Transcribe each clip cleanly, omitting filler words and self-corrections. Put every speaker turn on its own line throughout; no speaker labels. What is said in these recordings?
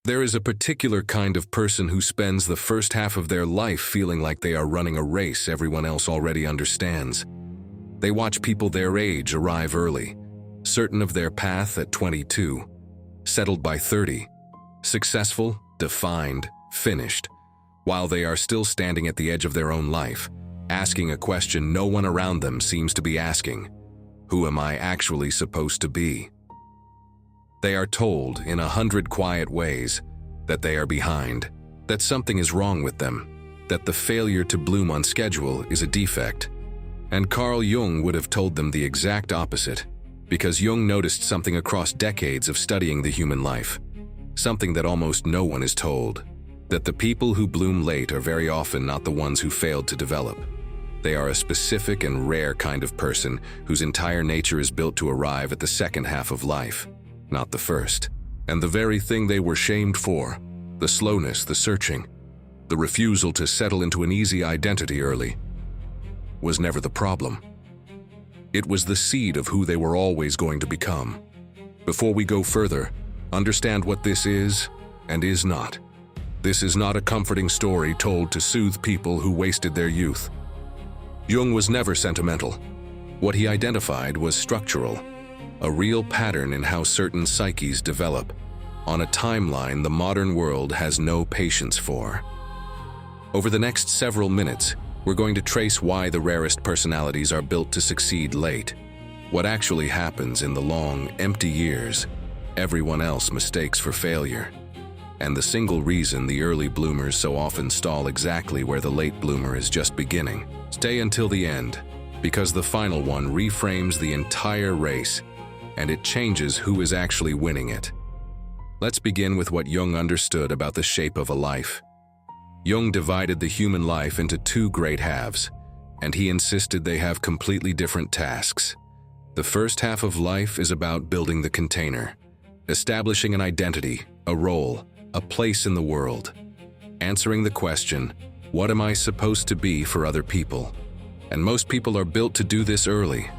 There is a particular kind of person who spends the first half of their life feeling like they are running a race everyone else already understands. They watch people their age arrive early, certain of their path at 22, settled by 30, successful, defined, finished, while they are still standing at the edge of their own life, asking a question no one around them seems to be asking: who am I actually supposed to be? They are told in 100 quiet ways that they are behind, that something is wrong with them, that the failure to bloom on schedule is a defect. And Carl Jung would have told them the exact opposite, because Jung noticed something across decades of studying the human life, something that almost no one is told, that the people who bloom late are very often not the ones who failed to develop. They are a specific and rare kind of person whose entire nature is built to arrive at the second half of life, not the first. And the very thing they were shamed for, the slowness, the searching, the refusal to settle into an easy identity early, was never the problem. It was the seed of who they were always going to become. Before we go further, understand what this is and is not. This is not a comforting story told to soothe people who wasted their youth. Jung was never sentimental. What he identified was structural, a real pattern in how certain psyches develop, on a timeline the modern world has no patience for. Over the next several minutes, we're going to trace why the rarest personalities are built to succeed late, what actually happens in the long, empty years everyone else mistakes for failure, and the single reason the early bloomers so often stall exactly where the late bloomer is just beginning. Stay until the end, because the final one reframes the entire race, and it changes who is actually winning it. Let's begin with what Jung understood about the shape of a life. Jung divided the human life into two great halves, and he insisted they have completely different tasks. The first half of life is about building the container, establishing an identity, a role, a place in the world, answering the question, what am I supposed to be for other people? And most people are built to do this early.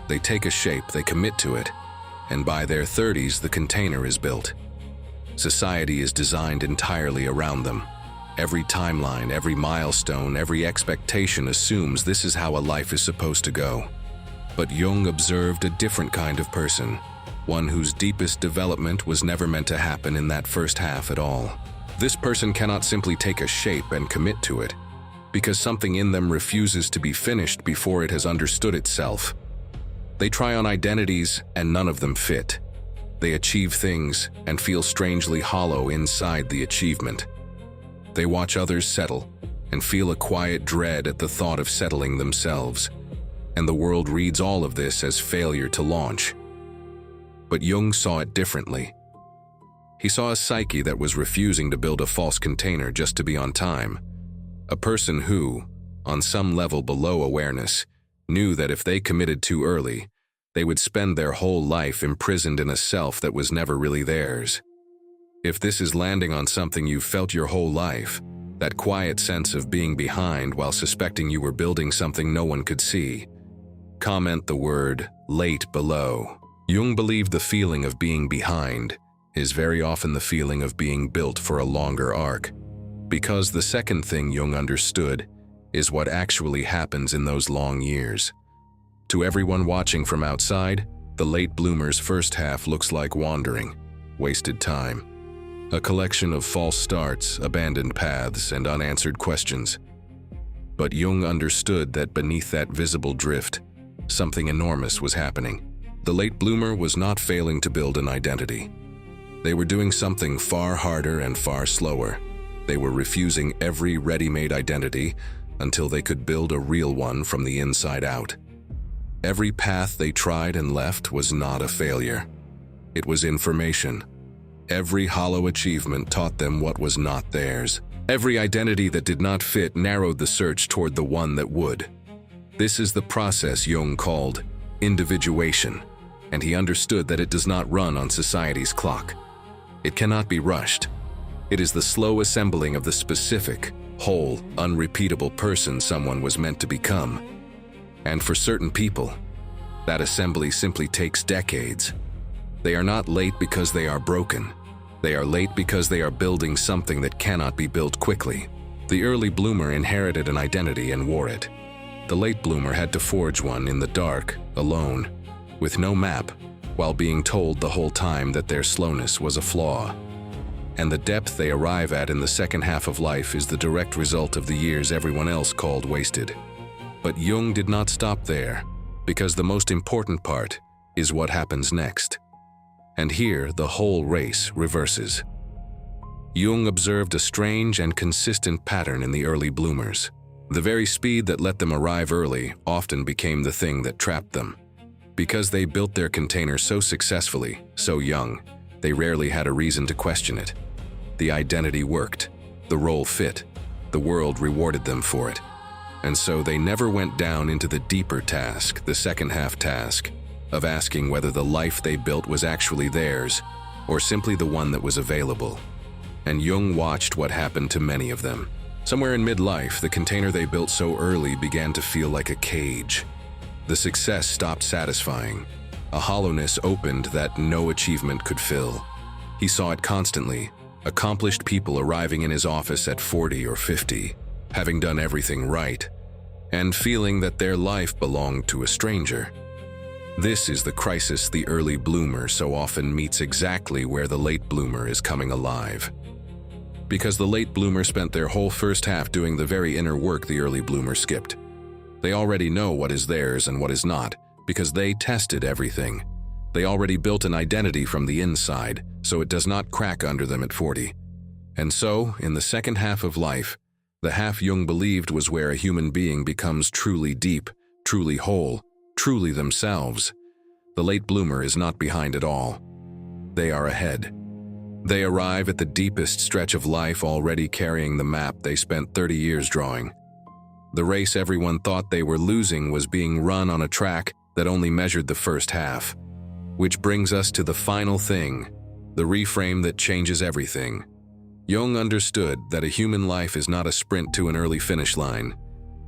They take a shape, they commit to it, and by their 30s, the container is built. Society is designed entirely around them. Every timeline, every milestone, every expectation assumes this is how a life is supposed to go. But Jung observed a different kind of person, one whose deepest development was never meant to happen in that first half at all. This person cannot simply take a shape and commit to it, because something in them refuses to be finished before it has understood itself. They try on identities and none of them fit. They achieve things and feel strangely hollow inside the achievement. They watch others settle and feel a quiet dread at the thought of settling themselves, and the world reads all of this as failure to launch. But Jung saw it differently. He saw a psyche that was refusing to build a false container just to be on time. A person who, on some level below awareness, knew that if they committed too early, they would spend their whole life imprisoned in a self that was never really theirs. If this is landing on something you've felt your whole life, that quiet sense of being behind while suspecting you were building something no one could see, comment the word late below. Jung believed the feeling of being behind is very often the feeling of being built for a longer arc, because the second thing Jung understood is what actually happens in those long years. To everyone watching from outside, the late bloomer's first half looks like wandering, wasted time, a collection of false starts, abandoned paths, and unanswered questions. But Jung understood that beneath that visible drift, something enormous was happening. The late bloomer was not failing to build an identity. They were doing something far harder and far slower. They were refusing every ready-made identity until they could build a real one from the inside out. Every path they tried and left was not a failure. It was information. Every hollow achievement taught them what was not theirs. Every identity that did not fit narrowed the search toward the one that would. This is the process Jung called individuation, and he understood that it does not run on society's clock. It cannot be rushed. It is the slow assembling of the specific, whole, unrepeatable person someone was meant to become. And for certain people, that assembly simply takes decades. They are not late because they are broken. They are late because they are building something that cannot be built quickly. The early bloomer inherited an identity and wore it. The late bloomer had to forge one in the dark, alone, with no map, while being told the whole time that their slowness was a flaw. And the depth they arrive at in the second half of life is the direct result of the years everyone else called wasted. But Jung did not stop there, because the most important part is what happens next. And here the whole race reverses. Jung observed a strange and consistent pattern in the early bloomers. The very speed that let them arrive early often became the thing that trapped them. Because they built their container so successfully, so young, they rarely had a reason to question it. The identity worked, the role fit, the world rewarded them for it. And so they never went down into the deeper task, the second half task, of asking whether the life they built was actually theirs, or simply the one that was available. And Jung watched what happened to many of them. Somewhere in midlife, the container they built so early began to feel like a cage. The success stopped satisfying. A hollowness opened that no achievement could fill. He saw it constantly, accomplished people arriving in his office at 40 or 50, having done everything right, and feeling that their life belonged to a stranger. This is the crisis the early bloomer so often meets exactly where the late bloomer is coming alive. Because the late bloomer spent their whole first half doing the very inner work the early bloomer skipped. They already know what is theirs and what is not, because they tested everything. They already built an identity from the inside, so it does not crack under them at 40. And so, in the second half of life, the half Jung believed was where a human being becomes truly deep, truly whole, truly themselves. The late bloomer is not behind at all. They are ahead. They arrive at the deepest stretch of life already carrying the map they spent 30 years drawing. The race everyone thought they were losing was being run on a track that only measured the first half. Which brings us to the final thing, the reframe that changes everything. Jung understood that a human life is not a sprint to an early finish line.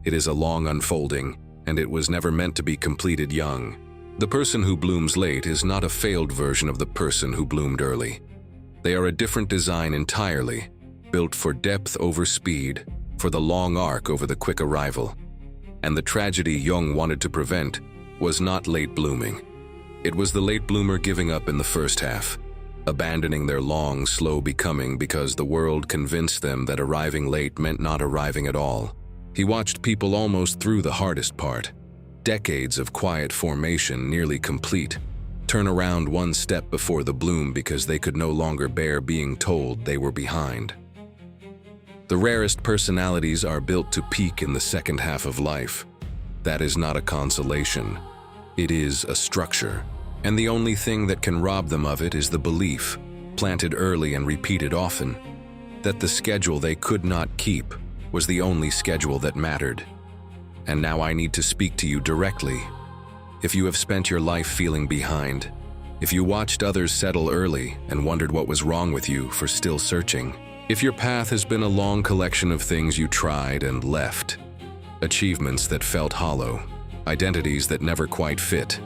It is a long unfolding, and it was never meant to be completed young. The person who blooms late is not a failed version of the person who bloomed early. They are a different design entirely, built for depth over speed, for the long arc over the quick arrival. And the tragedy Jung wanted to prevent was not late blooming. It was the late bloomer giving up in the first half, abandoning their long, slow becoming because the world convinced them that arriving late meant not arriving at all. He watched people almost through the hardest part, decades of quiet formation nearly complete, turn around one step before the bloom because they could no longer bear being told they were behind. The rarest personalities are built to peak in the second half of life. That is not a consolation. It is a structure. And the only thing that can rob them of it is the belief, planted early and repeated often, that the schedule they could not keep was the only schedule that mattered. And now I need to speak to you directly. If you have spent your life feeling behind, if you watched others settle early and wondered what was wrong with you for still searching, if your path has been a long collection of things you tried and left, achievements that felt hollow, identities that never quite fit,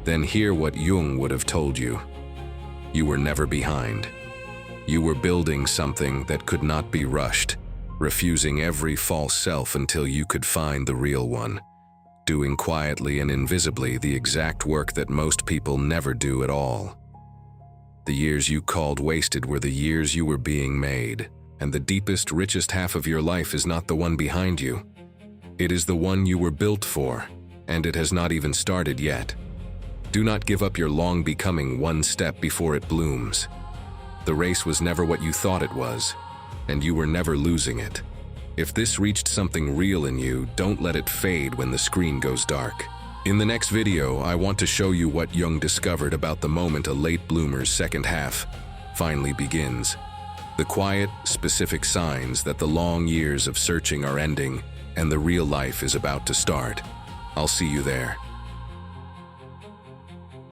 then hear what Jung would have told you. You were never behind. You were building something that could not be rushed, refusing every false self until you could find the real one, doing quietly and invisibly the exact work that most people never do at all. The years you called wasted were the years you were being made, and the deepest, richest half of your life is not the one behind you. It is the one you were built for, and it has not even started yet. Do not give up your long becoming one step before it blooms. The race was never what you thought it was, and you were never losing it. If this reached something real in you, don't let it fade when the screen goes dark. In the next video, I want to show you what Jung discovered about the moment a late bloomer's second half finally begins. The quiet, specific signs that the long years of searching are ending and the real life is about to start. I'll see you there.